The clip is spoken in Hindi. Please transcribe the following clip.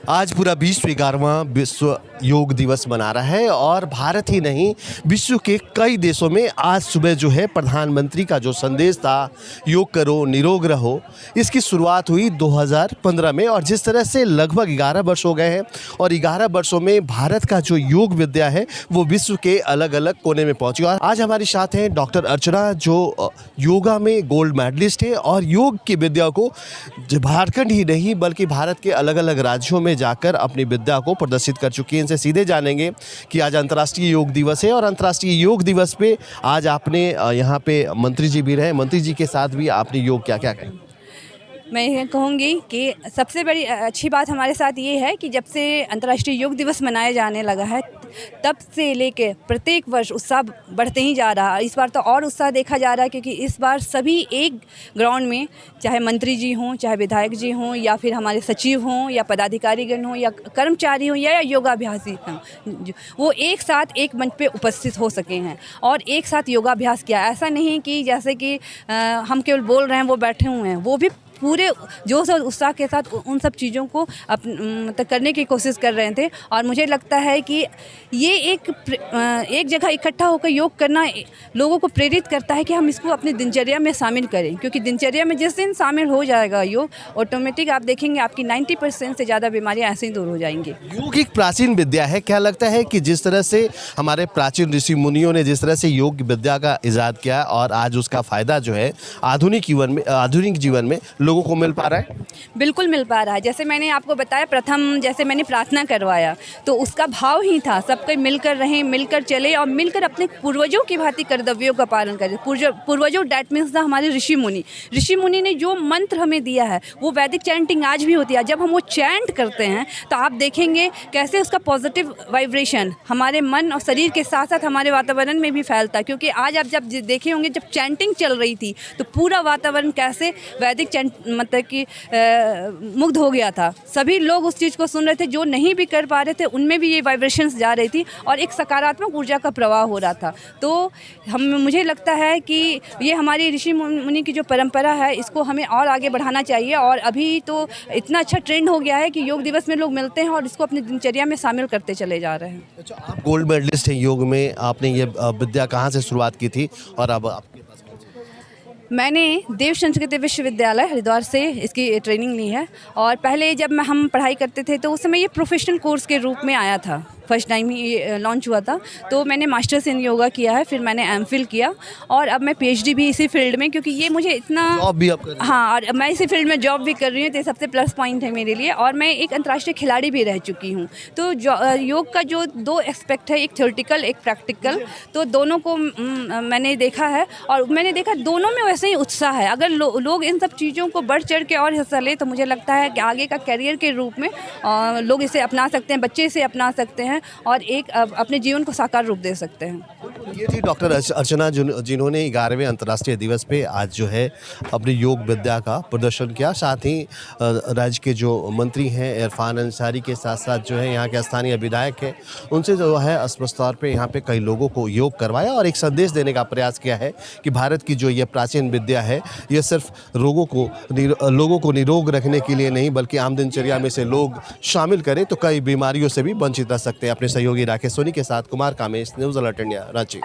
आज पूरा विश्व 11वां विश्व योग दिवस मना रहा है और भारत ही नहीं विश्व के कई देशों में आज सुबह जो है प्रधानमंत्री का जो संदेश था योग करो निरोग रहो, इसकी शुरुआत हुई 2015 में। और जिस तरह से लगभग 11 वर्ष हो गए हैं और 11 वर्षों में भारत का जो योग विद्या है वो विश्व के अलग अलग कोने में पहुंची। और आज हमारे साथ हैं डॉक्टर अर्चना जो योगा में गोल्ड मेडलिस्ट है और योग की विद्या को झारखंड ही नहीं बल्कि भारत के अलग अलग राज्यों में जाकर अपनी विद्या को प्रदर्शित कर चुकी हैं। इनसे सीधे जानेंगे कि आज अंतर्राष्ट्रीय योग दिवस है और अंतर्राष्ट्रीय योग दिवस पे आज आपने यहाँ पे मंत्री जी भी रहे, मंत्री जी के साथ भी आपने योग क्या क्या किया? मैं ये कहूँगी कि सबसे बड़ी अच्छी बात हमारे साथ ये है कि जब से अंतर्राष्ट्रीय योग दिवस मनाया जाने लगा है तब से लेके प्रत्येक वर्ष उत्साह बढ़ते ही जा रहा है। इस बार तो और उत्साह देखा जा रहा है क्योंकि इस बार सभी एक ग्राउंड में, चाहे मंत्री जी हों, चाहे विधायक जी हों, या फिर हमारे सचिव हों, या पदाधिकारीगण हों, या कर्मचारी हों, या योगाभ्यासी हों, वो एक साथ एक मंच पे उपस्थित हो सके हैं और एक साथ योगाभ्यास किया। ऐसा नहीं कि जैसे कि हम केवल बोल रहे हैं वो बैठे हुए हैं, वो भी पूरे जोश और उत्साह के साथ उन सब चीज़ों को मतलब करने की कोशिश कर रहे थे। और मुझे लगता है कि ये एक जगह इकट्ठा होकर योग करना लोगों को प्रेरित करता है कि हम इसको अपनी दिनचर्या में शामिल करें, क्योंकि दिनचर्या में जिस दिन शामिल हो जाएगा योग, ऑटोमेटिक आप देखेंगे आपकी 90% से ज़्यादा बीमारियाँ ऐसे ही दूर हो जाएंगी। योग एक प्राचीन विद्या है। क्या लगता है कि जिस तरह से हमारे प्राचीन ऋषि मुनियों ने जिस तरह से योग विद्या का इजाद किया और आज उसका फ़ायदा जो है आधुनिक जीवन में लोगों को मिल पा रहा है? बिल्कुल मिल पा रहा है। जैसे मैंने आपको बताया, प्रथम जैसे मैंने प्रार्थना करवाया तो उसका भाव ही था सबके मिलकर रहें, मिलकर चले और मिलकर अपने पूर्वजों की भांति कर्तव्यों का पालन करें। पूर्वजों डैट मीन्स हमारे ऋषि मुनि ने जो मंत्र हमें दिया है वो वैदिक चैंटिंग आज भी होती है। जब हम वो चैंट करते हैं तो आप देखेंगे कैसे उसका पॉजिटिव वाइब्रेशन हमारे मन और शरीर के साथ साथ हमारे वातावरण में भी फैलता है। क्योंकि आज आप जब देखे होंगे जब चैंटिंग चल रही थी तो पूरा वातावरण कैसे वैदिक मतलब कि मुग्ध हो गया था। सभी लोग उस चीज़ को सुन रहे थे, जो नहीं भी कर पा रहे थे उनमें भी ये वाइब्रेशंस जा रही थी और एक सकारात्मक ऊर्जा का प्रवाह हो रहा था। तो मुझे लगता है कि ये हमारी ऋषि मुनि की जो परंपरा है इसको हमें और आगे बढ़ाना चाहिए। और अभी तो इतना अच्छा ट्रेंड हो गया है कि योग दिवस में लोग मिलते हैं और इसको अपनी दिनचर्या में शामिल करते चले जा रहे हैं। अच्छा, आप गोल्ड मेडलिस्ट हैं योग में, आपने ये विद्या कहाँ से शुरुआत की थी और अब आपके पास? मैंने देव संस्कृति विश्वविद्यालय हरिद्वार से इसकी ट्रेनिंग ली है। और पहले जब हम पढ़ाई करते थे तो उस समय ये प्रोफेशनल कोर्स के रूप में आया था, फर्स्ट टाइम ही लॉन्च हुआ था। तो मैंने मास्टर्स इन योगा किया है, फिर मैंने एमफिल किया और अब मैं पीएचडी भी इसी फील्ड में, क्योंकि ये मुझे इतना जॉब भी आप कर रही हैं? हाँ, और मैं इसी फील्ड में जॉब भी कर रही हूँ तो ये सबसे प्लस पॉइंट है मेरे लिए। और मैं एक अंतर्राष्ट्रीय खिलाड़ी भी रह चुकी हूँ। तो योग का जो दो एस्पेक्ट है, एक थ्योरेटिकल एक प्रैक्टिकल, तो दोनों को मैंने देखा है और मैंने देखा दोनों में वैसे ही उत्साह है। अगर लोग इन सब चीज़ों को बढ़ चढ़ के और हिस्सा ले तो मुझे लगता है कि आगे का करियर के रूप में लोग इसे अपना सकते हैं, बच्चे इसे अपना सकते हैं और एक अपने जीवन को साकार रूप दे सकते हैं। ये थी डॉक्टर अर्चना जिन्होंने 11वें अंतर्राष्ट्रीय दिवस पे आज जो है अपनी योग विद्या का प्रदर्शन किया। साथ ही राज्य के जो मंत्री हैं इरफान अंसारी के साथ साथ जो है यहाँ के स्थानीय विधायक हैं, उनसे जो है स्पष्ट तौर पे यहाँ पे कई लोगों को योग करवाया और एक संदेश देने का प्रयास किया है कि भारत की जो ये प्राचीन विद्या है ये सिर्फ लोगों को निरोग रखने के लिए नहीं बल्कि आम दिनचर्या में से लोग शामिल करें तो कई बीमारियों से भी वंचित रह सकते हैं। अपने सहयोगी राकेश सोनी के साथ Kumar Kamesh, news alert India, Ranchi.